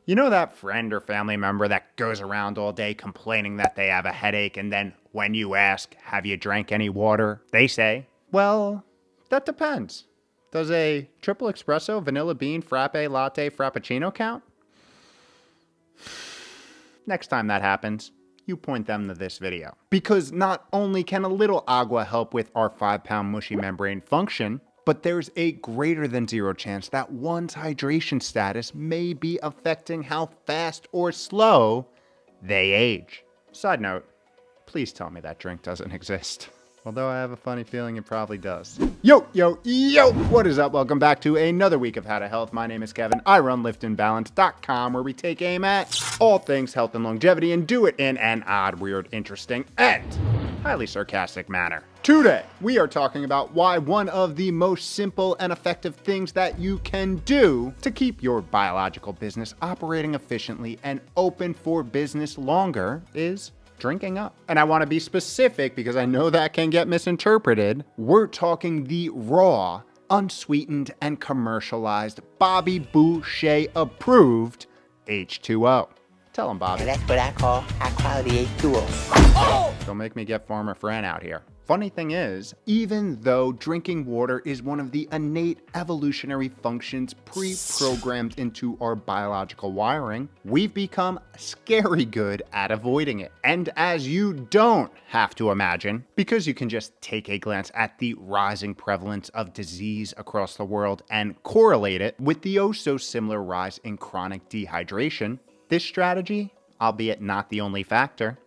You know that friend or family member that goes around all day complaining that they have a headache, and then when you ask, have you drank any water? They say, well, that depends. Does a triple espresso, vanilla bean, frappe, latte, frappuccino count? Next time that happens, you point them to this video. Because not only can a little agua help with our 5-pound mushy membrane function, but there's a greater than zero chance that one's hydration status may be affecting how fast or slow they age. Side note, please tell me that drink doesn't exist. Although I have a funny feeling it probably does. Yo, what is up? Welcome back to another week of How to Health. My name is Kevin. I run liftandbalance.com, where we take aim at all things health and longevity and do it in an odd, weird, interesting, and highly sarcastic manner. Today, we are talking about why one of the most simple and effective things that you can do to keep your biological business operating efficiently and open for business longer is drinking up. And I want to be specific because I know that can get misinterpreted. We're talking the raw, unsweetened, and commercialized Bobby Boucher approved H2O. Tell him, Bobby. And that's what I call high quality H2O. Oh! Don't make me get Farmer Fran out here. Funny thing is, even though drinking water is one of the innate evolutionary functions pre-programmed into our biological wiring, we've become scary good at avoiding it. And as you don't have to imagine, because you can just take a glance at the rising prevalence of disease across the world and correlate it with the oh-so-similar rise in chronic dehydration, this strategy, albeit not the only factor,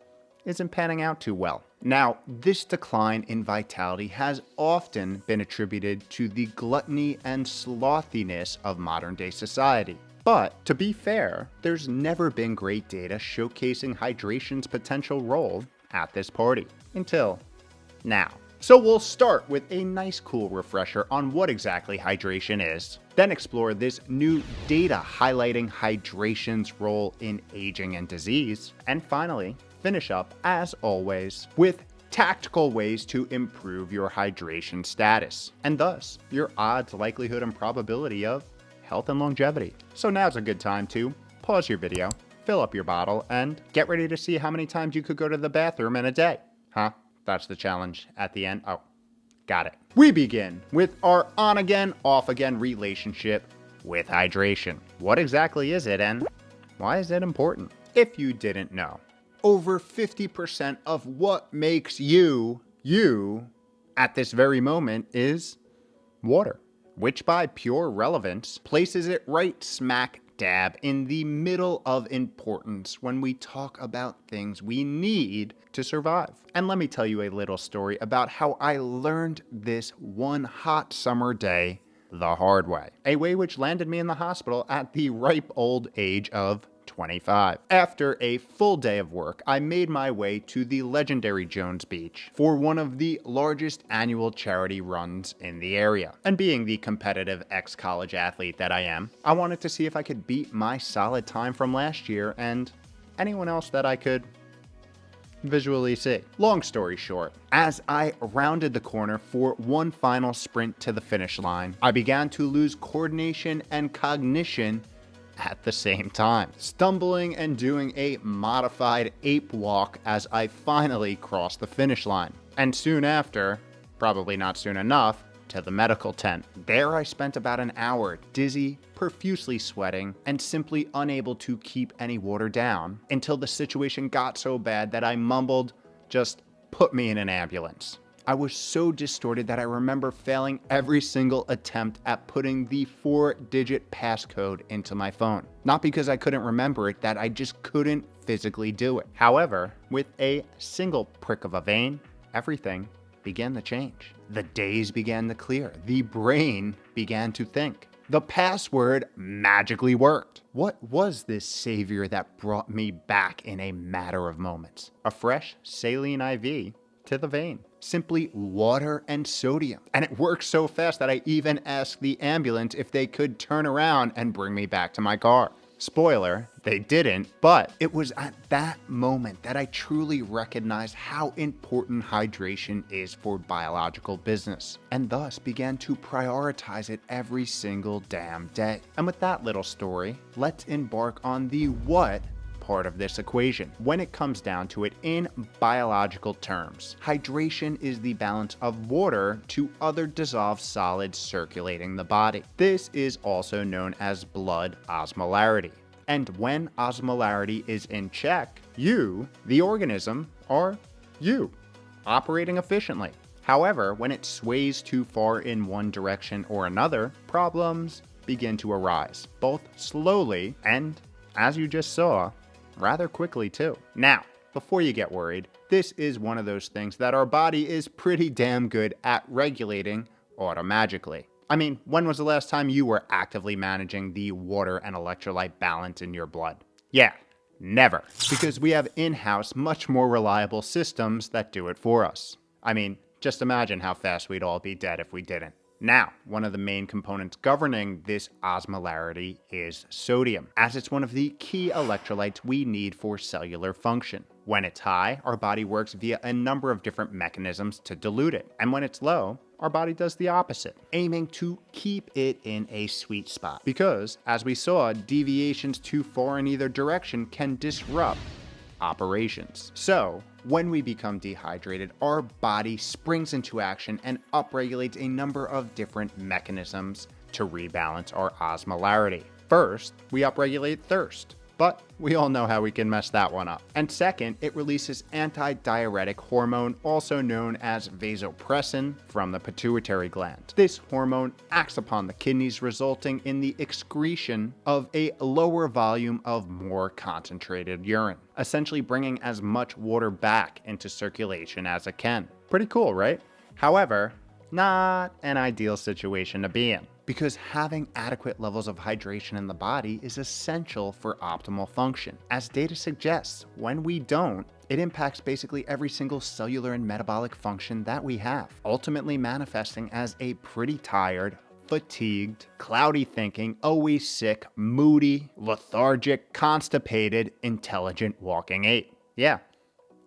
isn't panning out too well. Now, this decline in vitality has often been attributed to the gluttony and slothiness of modern day society. But to be fair, there's never been great data showcasing hydration's potential role at this party. Until now. So we'll start with a nice cool refresher on what exactly hydration is, then explore this new data highlighting hydration's role in aging and disease, and finally, finish up, as always, with tactical ways to improve your hydration status, and thus your odds, likelihood, and probability of health and longevity. So now's a good time to pause your video, fill up your bottle, and get ready to see how many times you could go to the bathroom in a day. Huh? That's the challenge at the end. Oh, got it. We begin with our on-again, off-again relationship with hydration. What exactly is it, and why is it important? If you didn't know, over 50% of what makes you, at this very moment is water, which by pure relevance places it right smack dab in the middle of importance when we talk about things we need to survive. And let me tell you a little story about how I learned this one hot summer day the hard way, a way which landed me in the hospital at the ripe old age of 25. After a full day of work, I made my way to the legendary Jones Beach for one of the largest annual charity runs in the area. And being the competitive ex-college athlete that I am, I wanted to see if I could beat my solid time from last year and anyone else that I could visually see. Long story short, as I rounded the corner for one final sprint to the finish line, I began to lose coordination and cognition at the same time, stumbling and doing a modified ape walk as I finally crossed the finish line. And soon after, probably not soon enough, to the medical tent. There I spent about an hour, dizzy, profusely sweating, and simply unable to keep any water down until the situation got so bad that I mumbled, "Just put me in an ambulance." I was so distorted that I remember failing every single attempt at putting the 4-digit passcode into my phone. Not because I couldn't remember it, that I just couldn't physically do it. However, with a single prick of a vein, everything began to change. The days began to clear. The brain began to think. The password magically worked. What was this savior that brought me back in a matter of moments? A fresh saline IV to the vein. Simply water and sodium. And it worked so fast that I even asked the ambulance if they could turn around and bring me back to my car. Spoiler, they didn't, but it was at that moment that I truly recognized how important hydration is for biological business, and thus began to prioritize it every single damn day. And with that little story, let's embark on the what part of this equation. When it comes down to it in biological terms, hydration is the balance of water to other dissolved solids circulating the body. This is also known as blood osmolarity. And when osmolarity is in check, you, the organism, are you, operating efficiently. However, when it sways too far in one direction or another, problems begin to arise, both slowly and, as you just saw, rather quickly too. Now, before you get worried, this is one of those things that our body is pretty damn good at regulating automagically. I mean, when was the last time you were actively managing the water and electrolyte balance in your blood? Yeah, never. Because we have in-house much more reliable systems that do it for us. I mean, just imagine how fast we'd all be dead if we didn't. Now, one of the main components governing this osmolarity is sodium, as it's one of the key electrolytes we need for cellular function. When it's high, our body works via a number of different mechanisms to dilute it, and when it's low, our body does the opposite, aiming to keep it in a sweet spot. Because, as we saw, deviations too far in either direction can disrupt operations. So, when we become dehydrated, our body springs into action and upregulates a number of different mechanisms to rebalance our osmolarity. First, we upregulate thirst, but we all know how we can mess that one up. And second, it releases antidiuretic hormone, also known as vasopressin, from the pituitary gland. This hormone acts upon the kidneys, resulting in the excretion of a lower volume of more concentrated urine, essentially bringing as much water back into circulation as it can. Pretty cool, right? However, not an ideal situation to be in, because having adequate levels of hydration in the body is essential for optimal function. As data suggests, when we don't, it impacts basically every single cellular and metabolic function that we have, ultimately manifesting as a pretty tired, fatigued, cloudy thinking, always sick, moody, lethargic, constipated, intelligent walking ape. Yeah,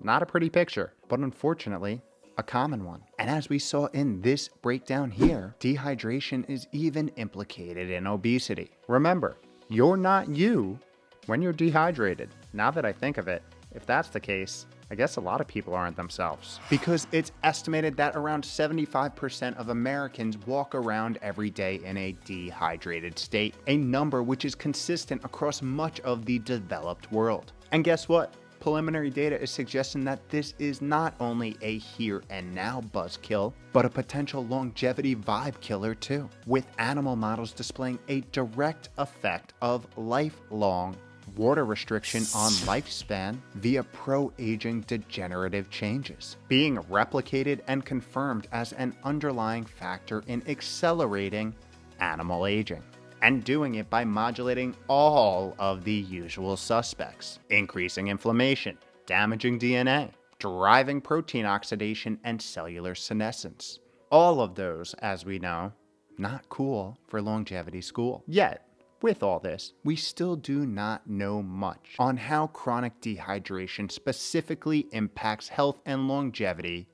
not a pretty picture, but unfortunately, a common one. And as we saw in this breakdown here, dehydration is even implicated in obesity. Remember, you're not you when you're dehydrated. Now that I think of it, if that's the case, I guess a lot of people aren't themselves. Because it's estimated that around 75% of Americans walk around every day in a dehydrated state, a number which is consistent across much of the developed world. And guess what? Preliminary data is suggesting that this is not only a here and now buzzkill, but a potential longevity vibe killer too, with animal models displaying a direct effect of lifelong water restriction on lifespan via pro-aging degenerative changes, being replicated and confirmed as an underlying factor in accelerating animal aging. And doing it by modulating all of the usual suspects, increasing inflammation, damaging DNA, driving protein oxidation, and cellular senescence. All of those, as we know, not cool for longevity school. Yet, with all this, we still do not know much on how chronic dehydration specifically impacts health and longevity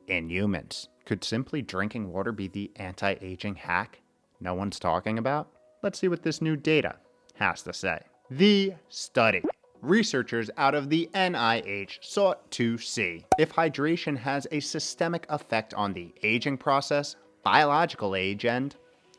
in humans. Could simply drinking water be the anti-aging hack no one's talking about? Let's see what this new data has to say. The study. Researchers out of the NIH sought to see if hydration has a systemic effect on the aging process, biological age, and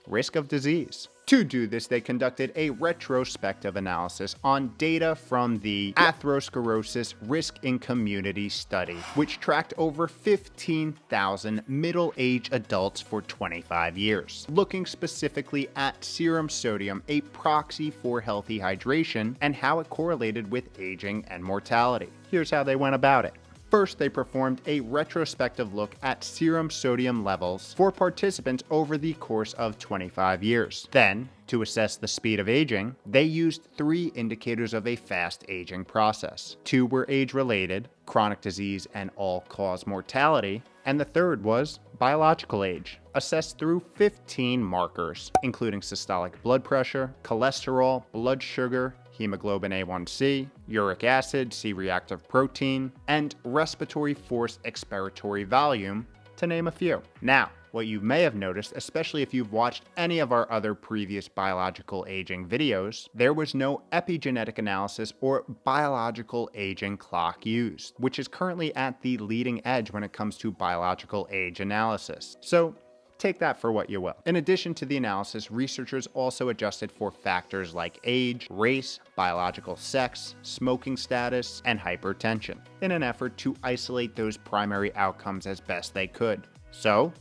risk of disease. To do this, they conducted a retrospective analysis on data from the Atherosclerosis Risk in Community study, which tracked over 15,000 middle-aged adults for 25 years, looking specifically at serum sodium, a proxy for healthy hydration, and how it correlated with aging and mortality. Here's how they went about it. First, they performed a retrospective look at serum sodium levels for participants over the course of 25 years. Then, to assess the speed of aging, they used 3 indicators of a fast aging process. 2 were age-related, chronic disease and all-cause mortality, and the third was biological age, assessed through 15 markers, including systolic blood pressure, cholesterol, blood sugar, hemoglobin A1C, uric acid, C-reactive protein, and respiratory force expiratory volume, to name a few. Now, what you may have noticed, especially if you've watched any of our other previous biological aging videos, there was no epigenetic analysis or biological aging clock used, which is currently at the leading edge when it comes to biological age analysis. So take that for what you will. In addition to the analysis, researchers also adjusted for factors like age, race, biological sex, smoking status, and hypertension in an effort to isolate those primary outcomes as best they could. So,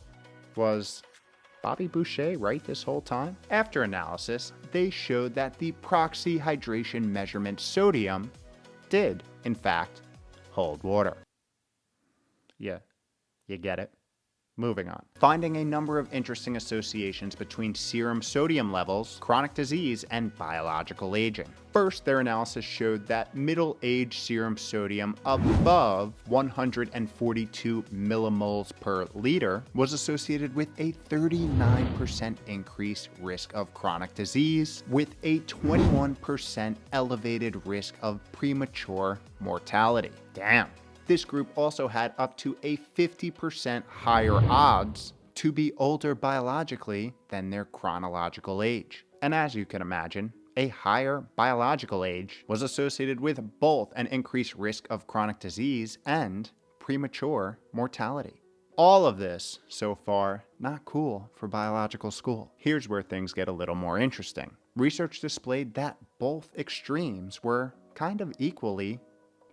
was Bobby Boucher right this whole time? After analysis, they showed that the proxy hydration measurement sodium did, in fact, hold water. Yeah, you get it? Moving on. Finding a number of interesting associations between serum sodium levels, chronic disease, and biological aging. First, their analysis showed that middle-aged serum sodium above 142 millimoles per liter was associated with a 39% increased risk of chronic disease, with a 21% elevated risk of premature mortality. Damn. This group also had up to a 50% higher odds to be older biologically than their chronological age. And as you can imagine, a higher biological age was associated with both an increased risk of chronic disease and premature mortality. All of this, so far, not cool for biological school. Here's where things get a little more interesting. Research displayed that both extremes were kind of equally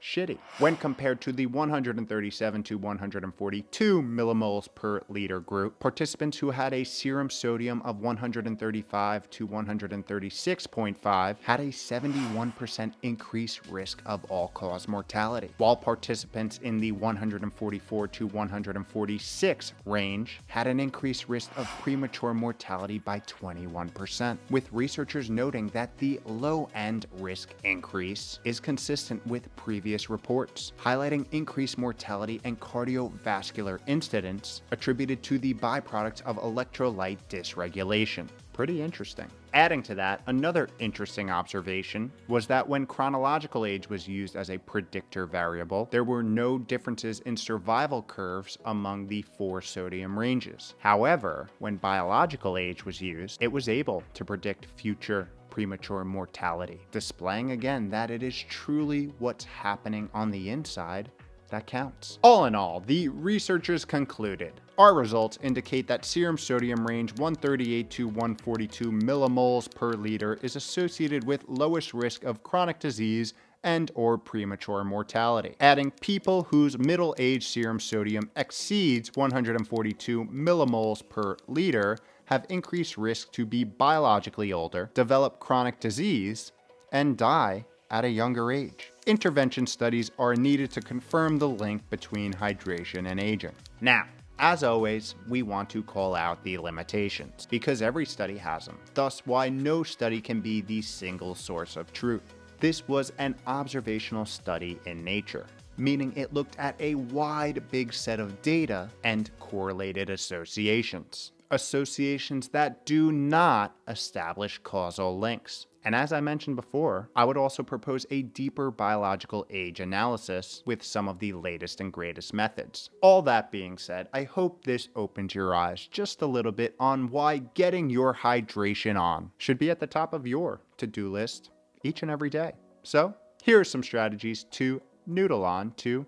shitty when compared to the 137 to 142 millimoles per liter group. Participants who had a serum sodium of 135 to 136.5 had a 71% increased risk of all-cause mortality, while participants in the 144 to 146 range had an increased risk of premature mortality by 21%, with researchers noting that the low-end risk increase is consistent with previous reports, highlighting increased mortality and cardiovascular incidents attributed to the byproduct of electrolyte dysregulation. Pretty interesting. Adding to that, another interesting observation was that when chronological age was used as a predictor variable, there were no differences in survival curves among the 4 sodium ranges. However, when biological age was used, it was able to predict future premature mortality, displaying again that it is truly what's happening on the inside that counts. All in all, the researchers concluded our results indicate that serum sodium range 138 to 142 millimoles per liter is associated with lowest risk of chronic disease and or premature mortality. Adding people whose middle-aged serum sodium exceeds 142 millimoles per liter have increased risk to be biologically older, develop chronic disease, and die at a younger age. Intervention studies are needed to confirm the link between hydration and aging. Now, as always, we want to call out the limitations, because every study has them, thus why no study can be the single source of truth. This was an observational study in nature, meaning it looked at a wide, big set of data and correlated associations. Associations that do not establish causal links. And as I mentioned before, I would also propose a deeper biological age analysis with some of the latest and greatest methods. All that being said, I hope this opens your eyes just a little bit on why getting your hydration on should be at the top of your to-do list each and every day. So, here are some strategies to noodle on to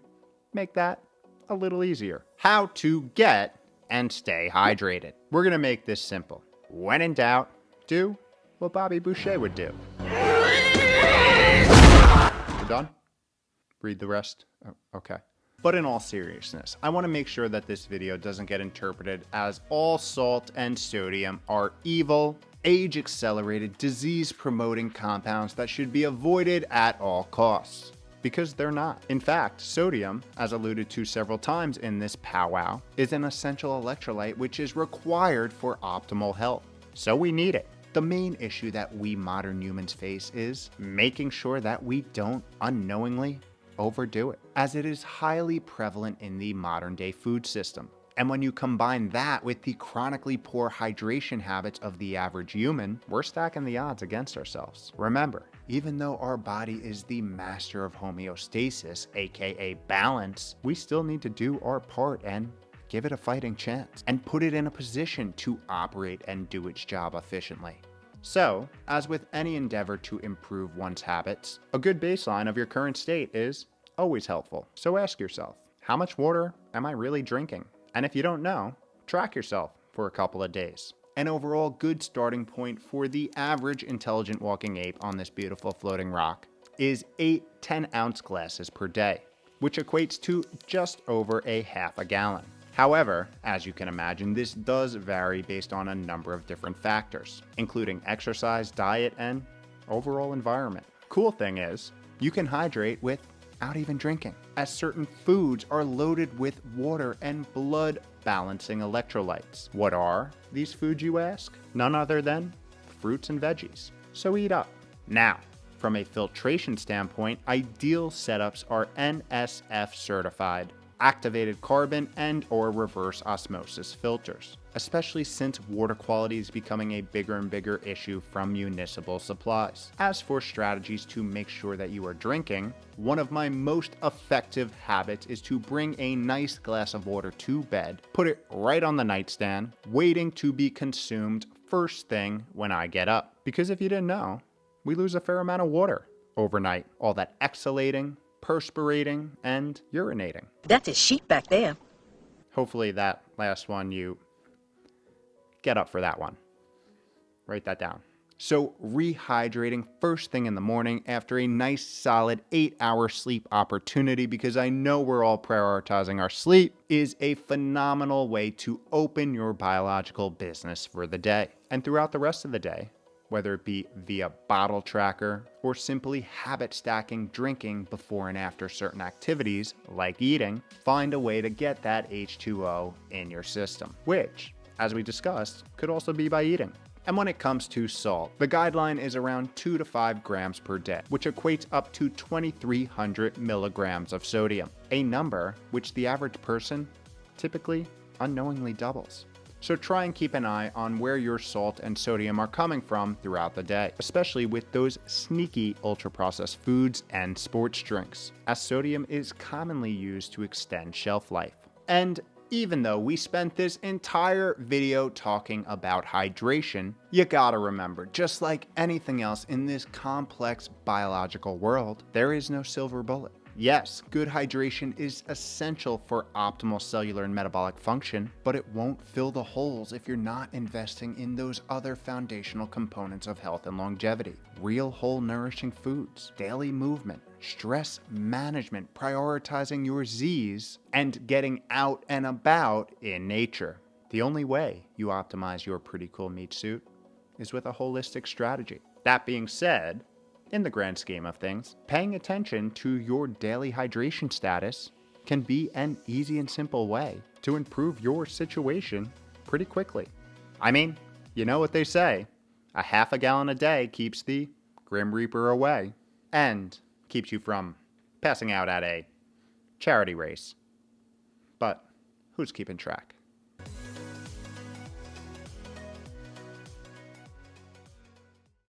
make that a little easier. How to get and stay hydrated. We're gonna make this simple. When in doubt, do what Bobby Boucher would do. We're done? Read the rest? Oh, okay. But in all seriousness, I want to make sure that this video doesn't get interpreted as all salt and sodium are evil, age-accelerated, disease-promoting compounds that should be avoided at all costs. Because they're not. In fact, sodium, as alluded to several times in this powwow, is an essential electrolyte which is required for optimal health. So we need it. The main issue that we modern humans face is making sure that we don't unknowingly overdo it, as it is highly prevalent in the modern day food system. And when you combine that with the chronically poor hydration habits of the average human, we're stacking the odds against ourselves. Remember, Even though our body is the master of homeostasis, aka balance, we still need to do our part and give it a fighting chance and put it in a position to operate and do its job efficiently. So, as with any endeavor to improve one's habits, a good baseline of your current state is always helpful. So ask yourself, how much water am I really drinking? And if you don't know, track yourself for a couple of days. An overall good starting point for the average intelligent walking ape on this beautiful floating rock is 8 10-ounce glasses per day, which equates to just over a half a gallon. However, as you can imagine, this does vary based on a number of different factors, including exercise, diet, and overall environment. Cool thing is, you can hydrate without even drinking, as certain foods are loaded with water and blood balancing electrolytes. What are these foods, you ask? None other than fruits and veggies. So eat up. Now, from a filtration standpoint, ideal setups are NSF certified, activated carbon and or reverse osmosis filters, especially since water quality is becoming a bigger and bigger issue from municipal supplies. As for strategies to make sure that you are drinking, one of my most effective habits is to bring a nice glass of water to bed, put it right on the nightstand, waiting to be consumed first thing when I get up. Because if you didn't know, we lose a fair amount of water overnight, all that exhalating, perspirating, and urinating. That's a sheep back there. Hopefully that last one, you get up for that one. Write that down. So rehydrating first thing in the morning after a nice solid 8-hour sleep opportunity, because I know we're all prioritizing our sleep, is a phenomenal way to open your biological business for the day. And throughout the rest of the day, whether it be via bottle tracker or simply habit stacking drinking before and after certain activities like eating, find a way to get that H2O in your system, which, as we discussed, could also be by eating. And when it comes to salt, the guideline is around 2 to 5 grams per day, which equates up to 2,300 milligrams of sodium, a number which the average person typically unknowingly doubles. So try and keep an eye on where your salt and sodium are coming from throughout the day, especially with those sneaky ultra-processed foods and sports drinks, as sodium is commonly used to extend shelf life. And even though we spent this entire video talking about hydration, you gotta remember, just like anything else in this complex biological world, there is no silver bullet. Yes, good hydration is essential for optimal cellular and metabolic function, but it won't fill the holes if you're not investing in those other foundational components of health and longevity. Real whole nourishing foods, daily movement, stress management, prioritizing your Z's, and getting out and about in nature. The only way you optimize your pretty cool meat suit is with a holistic strategy. That being said, in the grand scheme of things, paying attention to your daily hydration status can be an easy and simple way to improve your situation pretty quickly. I mean, you know what they say, a half a gallon a day keeps the Grim Reaper away and keeps you from passing out at a charity race. But who's keeping track?